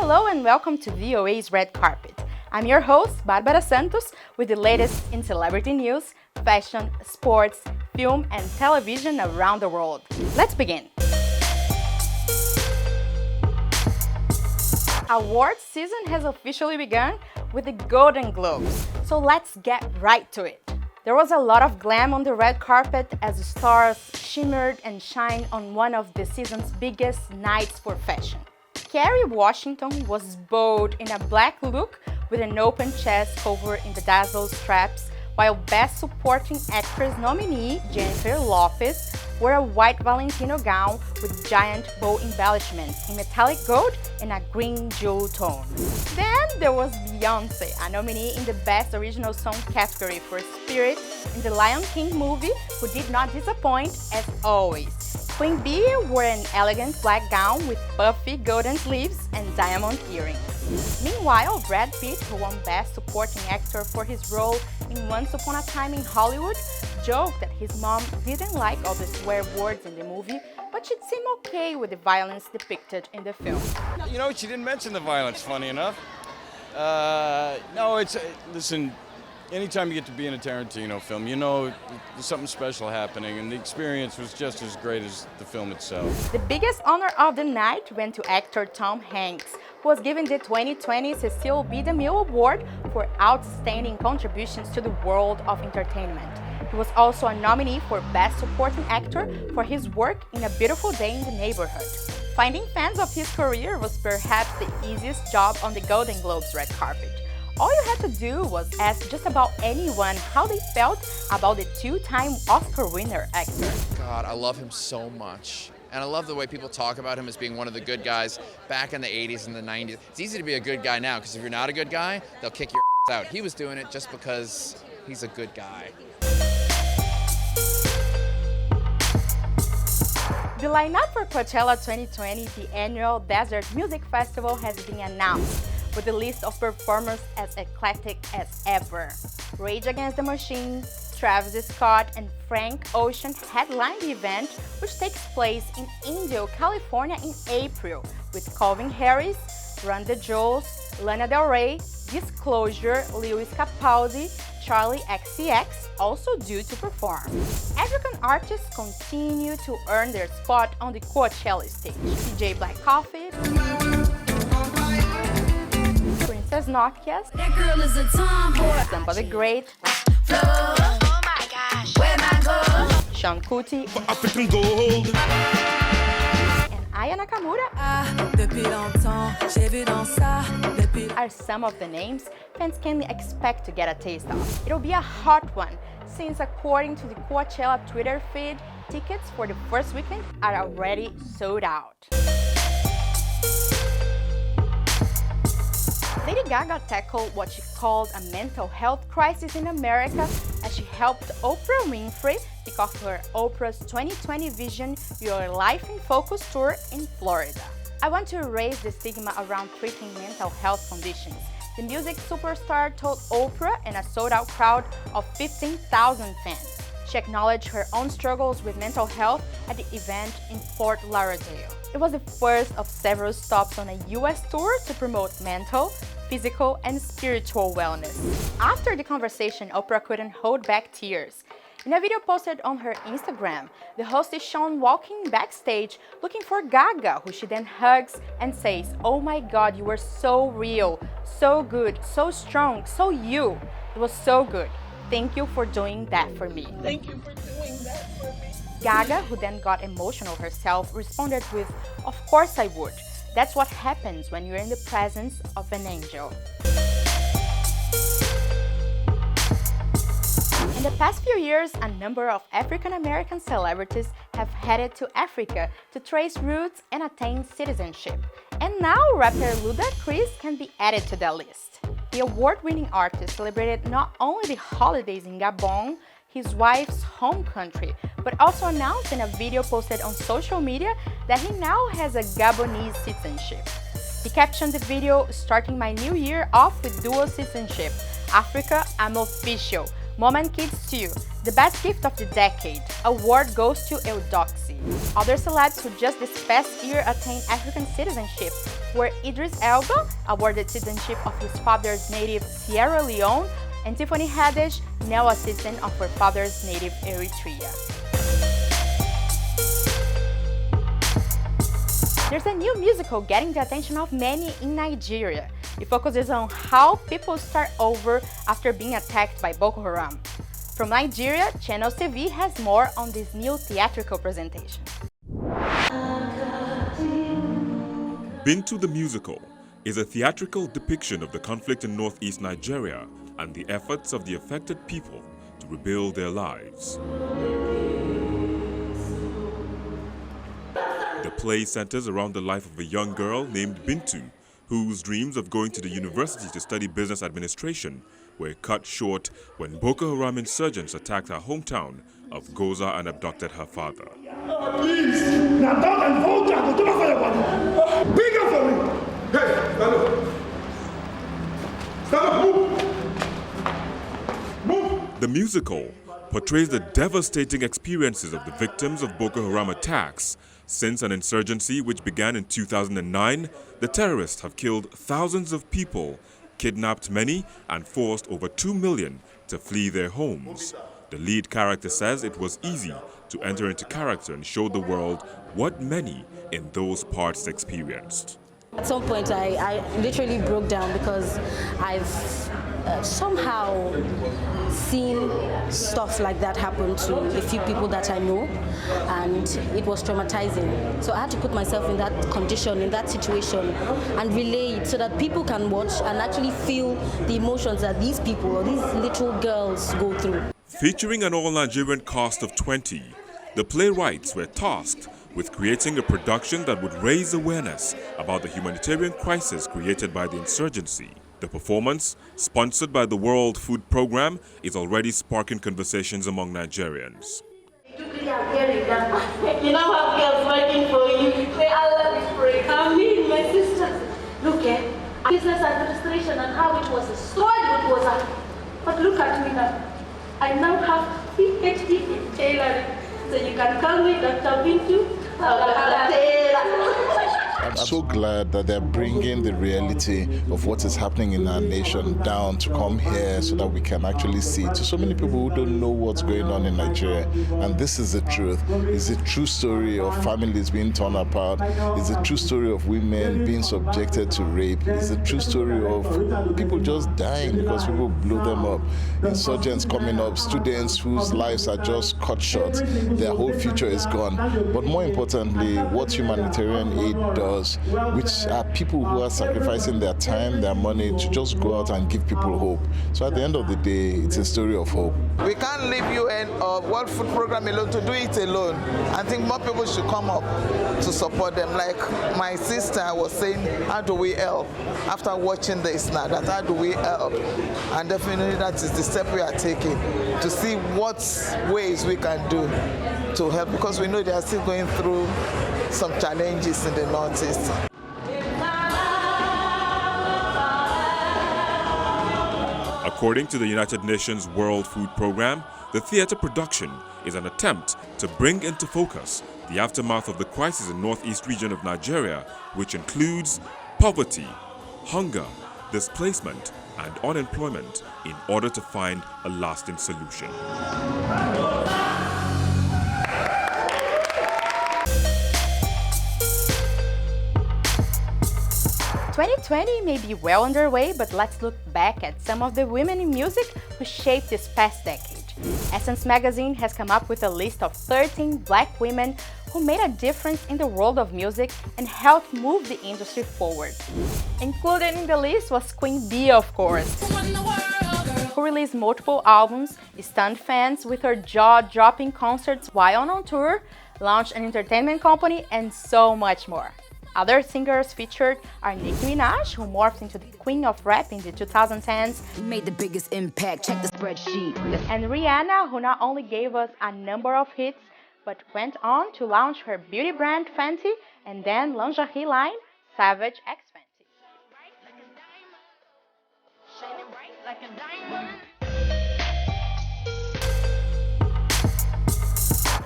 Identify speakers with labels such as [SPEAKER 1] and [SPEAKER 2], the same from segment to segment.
[SPEAKER 1] Hello and welcome to VOA's Red Carpet. I'm your host, Bárbara Santos, with the latest in celebrity news, fashion, sports, film, and television around the world. Let's begin. Awards season has officially begun with the Golden Globes, so let's get right to it. There was a lot of glam on the red carpet as the stars shimmered and shined on one of the season's biggest nights for fashion. Kerry Washington was bold in a black look with an open chest covered in bedazzled straps, while Best Supporting Actress nominee Jennifer Lopez wore a white Valentino gown with giant bow embellishments in metallic gold and a green jewel tone. Then there was Beyoncé, a nominee in the Best Original Song category for Spirit in the Lion King movie, who did not disappoint as always. Queen Bee wore an elegant black gown with puffy golden sleeves and diamond earrings. Meanwhile, Brad Pitt, who won Best Supporting Actor for his role in Once Upon a Time in Hollywood, joked that his mom didn't like all the swear words in the movie, but she'd seem okay with the violence depicted in the film.
[SPEAKER 2] You know, she didn't mention the violence, funny enough. Listen, anytime you get to be in a Tarantino film, you know there's something special happening, and the experience was just as great as the film itself.
[SPEAKER 1] The biggest honor of the night went to actor Tom Hanks, who was given the 2020 Cecil B. DeMille Award for outstanding contributions to the world of entertainment. He was also a nominee for Best Supporting Actor for his work in A Beautiful Day in the Neighborhood. Finding fans of his career was perhaps the easiest job on the Golden Globes red carpet. All you had to do was ask just about anyone how they felt about the two-time Oscar winner actor.
[SPEAKER 3] God, I love him so much. And I love the way people talk about him as being one of the good guys back in the 80s and the 90s. It's easy to be a good guy now, because if you're not a good guy, they'll kick your out. He was doing it just because he's a good guy.
[SPEAKER 1] The lineup for Coachella 2020, the annual desert music festival, has been announced, with a list of performers as eclectic as ever. Rage Against the Machine, Travis Scott, and Frank Ocean headline the event, which takes place in Indio, California in April, with Calvin Harris, Run the Jewels, Lana Del Rey, Disclosure, Lewis Capaldi, Charlie XCX also due to perform. African artists continue to earn their spot on the Coachella stage. DJ Black Coffee, Princess Nokia's,
[SPEAKER 4] That girl is a tomboy.
[SPEAKER 1] Samba the Great,
[SPEAKER 4] Oh my gosh, where my girl?
[SPEAKER 1] Sean Kuti,
[SPEAKER 5] African gold.
[SPEAKER 1] and Aya Nakamura
[SPEAKER 4] Depuis longtemps, j'ai vu dans ça. Depuis
[SPEAKER 1] are some of the names fans can expect to get a taste of. It'll be a hot one, since according to the Coachella Twitter feed, tickets for the first weekend are already sold out. Lady Gaga tackled what she called a mental health crisis in America as she helped Oprah Winfrey kick off her Oprah's 2020 Vision Your Life in Focus tour in Florida. I want to erase the stigma around treating mental health conditions, the music superstar told Oprah and a sold-out crowd of 15,000 fans. She acknowledged her own struggles with mental health at the event in Fort Lauderdale. It was the first of several stops on a US tour to promote mental, physical, and spiritual wellness. After the conversation, Oprah couldn't hold back tears. In a video posted on her Instagram, the host is shown walking backstage looking for Gaga, who she then hugs and says, "Oh my God, you were so real, so good, so strong, so you. It was so good. Thank you for doing that for me."
[SPEAKER 6] Thank you for doing that for me.
[SPEAKER 1] Gaga, who then got emotional herself, responded with, "Of course I would. That's what happens when you're in the presence of an angel." In the past few years, a number of African-American celebrities have headed to Africa to trace roots and attain citizenship. And now rapper Ludacris can be added to that list. The award-winning artist celebrated not only the holidays in Gabon, his wife's home country, but also announced in a video posted on social media that he now has a Gabonese citizenship. He captioned the video, "Starting my new year off with dual citizenship. Africa, I'm official. Moment Kids 2, the best gift of the decade. Award goes to Eudoxie. Other celebs who just this past year attained African citizenship were Idris Elba, awarded citizenship of his father's native Sierra Leone, and Tiffany Haddish, now a citizen of her father's native Eritrea. There's a new musical getting the attention of many in Nigeria. It focuses on how people start over after being attacked by Boko Haram. From Nigeria, Channel TV has more on this new theatrical presentation.
[SPEAKER 5] Bintu the Musical is a theatrical depiction of the conflict in northeast Nigeria and the efforts of the affected people to rebuild their lives. The play centers around the life of a young girl named Bintu, whose dreams of going to the university to study business administration were cut short when Boko Haram insurgents attacked her hometown of Goza and abducted her father.
[SPEAKER 7] Please, now down and hold down, do for your body. Bigger for me. Hey, stand up. Stand up, move. Move.
[SPEAKER 5] The musical portrays the devastating experiences of the victims of Boko Haram attacks. Since an insurgency which began in 2009, the terrorists have killed thousands of people, kidnapped many, and forced over 2 million to flee their homes. The lead character says it was easy to enter into character and show the world what many in those parts experienced.
[SPEAKER 8] At some point, I literally broke down because I've somehow seen stuff like that happen to a few people that I know, and it was traumatizing. So I had to put myself in that condition, in that situation, and relay it so that people can watch and actually feel the emotions that these people or these little girls go through.
[SPEAKER 5] Featuring an all-Nigerian cast of 20, the playwrights were tasked with creating a production that would raise awareness about the humanitarian crisis created by the insurgency. The performance, sponsored by the World Food Programme, is already sparking conversations among Nigerians.
[SPEAKER 9] You now have girls working for you. May Allah be praised. I mean, my sisters, look at business administration and how it was destroyed with water. But look at me now. I now have PhD in tailoring. So you can call me Dr. Bintu.
[SPEAKER 10] I'm so glad that they're bringing the reality of what is happening in our nation down to come here so that we can actually see it. To so many people who don't know what's going on in Nigeria, and this is the truth. It's a true story of families being torn apart. It's a true story of women being subjected to rape. It's a true story of people just dying because people blew them up. Insurgents coming up, students whose lives are just cut short. Their whole future is gone. But more importantly, what humanitarian aid does, which are people who are sacrificing their time, their money to just go out and give people hope. So at the end of the day, it's a story of hope.
[SPEAKER 6] We can't leave UN or World Food Programme alone to do it alone. I think more people should come up to support them. Like my sister was saying, how do we help? After watching this now, that how do we help? And definitely that is the step we are taking to see what ways we can do to help, because we know they are still going through some challenges in the Northeast.
[SPEAKER 5] According to the United Nations World Food Programme, the theatre production is an attempt to bring into focus the aftermath of the crisis in the northeast region of Nigeria, which includes poverty, hunger, displacement, and unemployment, in order to find a lasting solution.
[SPEAKER 1] 2020 may be well underway, but let's look back at some of the women in music who shaped this past decade. Essence magazine has come up with a list of 13 black women who made a difference in the world of music and helped move the industry forward. Included in the list was Queen Bee, of course, who released multiple albums, stunned fans with her jaw-dropping concerts while on tour, launched an entertainment company, and so much more. Other singers featured are Nicki Minaj, who morphed into the queen of rap in the 2010s,
[SPEAKER 4] Made the biggest impact, check the spreadsheet.
[SPEAKER 1] and Rihanna, who not only gave us a number of hits, but went on to launch her beauty brand Fenty and then lingerie line Savage X Fenty.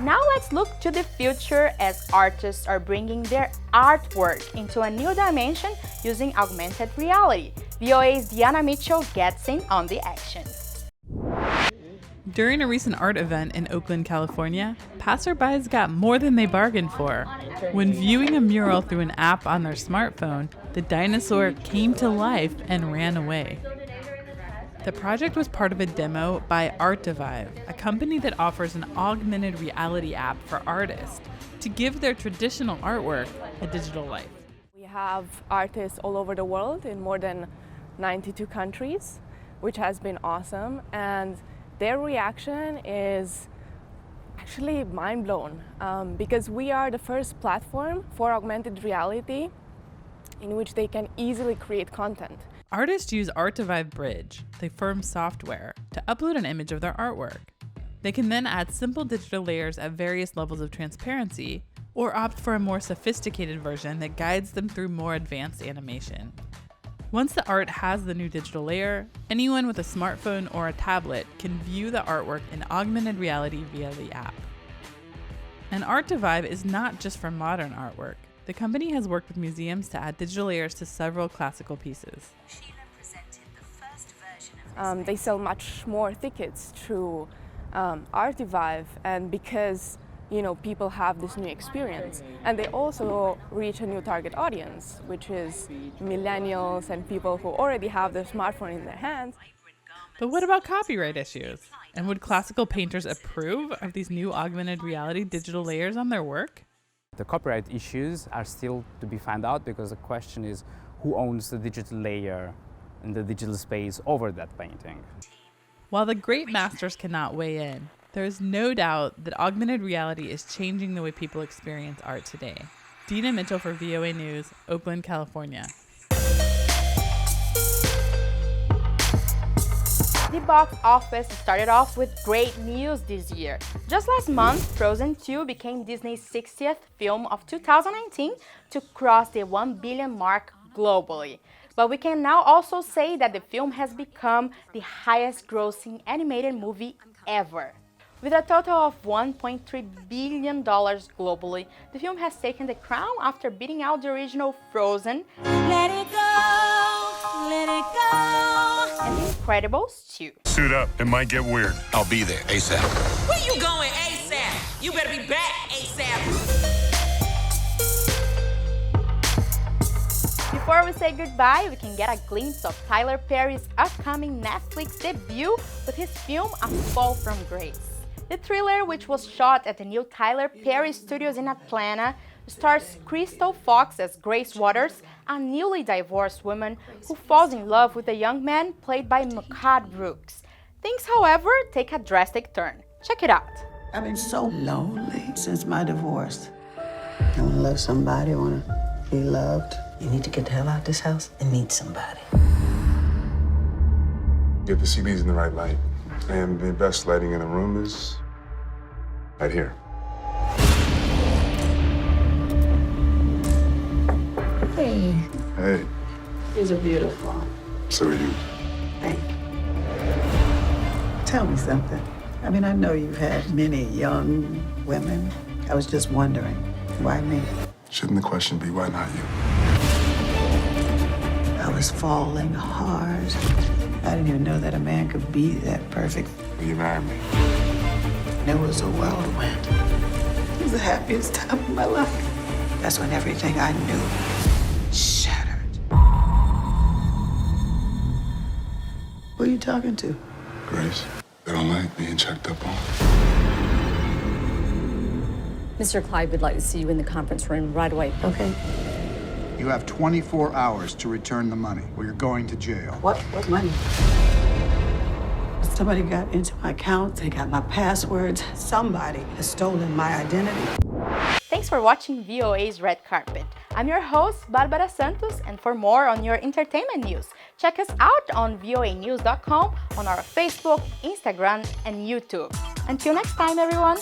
[SPEAKER 1] Now let's look to the future as artists are bringing their artwork into a new dimension using augmented reality. VOA's Diana Mitchell gets in on the action.
[SPEAKER 11] During a recent art event in Oakland, California, passerbys got more than they bargained for. When viewing a mural through an app on their smartphone, the dinosaur came to life and ran away. The project was part of a demo by Artivive, a company that offers an augmented reality app for artists to give their traditional artwork a digital life.
[SPEAKER 12] We have artists all over the world in more than 92 countries, which has been awesome, and their reaction is actually mind blown because we are the first platform for augmented reality in which they can easily create content.
[SPEAKER 11] Artists use Artivive Bridge, the firm's software, to upload an image of their artwork. They can then add simple digital layers at various levels of transparency, or opt for a more sophisticated version that guides them through more advanced animation. Once the art has the new digital layer, anyone with a smartphone or a tablet can view the artwork in augmented reality via the app. And Artivive is not just for modern artwork. The company has worked with museums to add digital layers to several classical pieces.
[SPEAKER 12] They sell much more tickets through Artivive, and because people have this new experience, and they also reach a new target audience, which is millennials and people who already have their smartphone in their hands.
[SPEAKER 11] But what about copyright issues? And would classical painters approve of these new augmented reality digital layers on their work?
[SPEAKER 13] The copyright issues are still to be found out, because the question is who owns the digital layer in the digital space over that painting.
[SPEAKER 11] While the great masters cannot weigh in, there is no doubt that augmented reality is changing the way people experience art today. Dina Mitchell for VOA News, Oakland, California.
[SPEAKER 1] The box office started off with great news this year. Just last month, Frozen 2 became Disney's 60th film of 2019 to cross the 1 billion mark globally. But we can now also say that the film has become the highest grossing animated movie ever. With a total of $1.3 billion globally, the film has taken the crown after beating out the original Frozen,
[SPEAKER 4] Let it go, let it go.
[SPEAKER 1] and The Incredibles 2.
[SPEAKER 7] Suit up, it might get weird.
[SPEAKER 14] I'll be there ASAP.
[SPEAKER 15] Where you going ASAP? You better be back ASAP.
[SPEAKER 1] Before we say goodbye, we can get a glimpse of Tyler Perry's upcoming Netflix debut with his film A Fall from Grace. The thriller, which was shot at the new Tyler Perry Studios in Atlanta, stars Crystal Fox as Grace Waters, a newly divorced woman who falls in love with a young man played by Mehcad Brooks. Things, however, take a drastic turn. Check it out.
[SPEAKER 16] I've been so lonely since my divorce. I want to love somebody, I want to be loved. You need to get the hell out of this house and meet somebody.
[SPEAKER 17] Get the CDs in the right light. And the best lighting in the room is right here.
[SPEAKER 16] Hey.
[SPEAKER 17] Hey.
[SPEAKER 16] These are beautiful.
[SPEAKER 17] So are you.
[SPEAKER 16] Thank you. Tell me something. I mean, I know you've had many young women. I was just wondering, why me?
[SPEAKER 17] Shouldn't the question be, why not you?
[SPEAKER 16] I was falling hard. I didn't even know that a man could be that perfect.
[SPEAKER 17] Will you marry me?
[SPEAKER 16] It was a whirlwind. It was the happiest time of my life. That's when everything I knew shattered. Who are you talking to?
[SPEAKER 17] Grace, they don't like being checked up on.
[SPEAKER 18] Mr. Clyde would like to see you in the conference room right away.
[SPEAKER 16] Okay.
[SPEAKER 19] You have 24 hours to return the money, or you're going to jail.
[SPEAKER 16] What money? Somebody got into my account, they got my passwords. Somebody has stolen my identity.
[SPEAKER 1] Thanks for watching VOA's Red Carpet. I'm your host, Barbara Santos, and for more on your entertainment news, check us out on voanews.com, on our Facebook, Instagram, and YouTube. Until next time, everyone.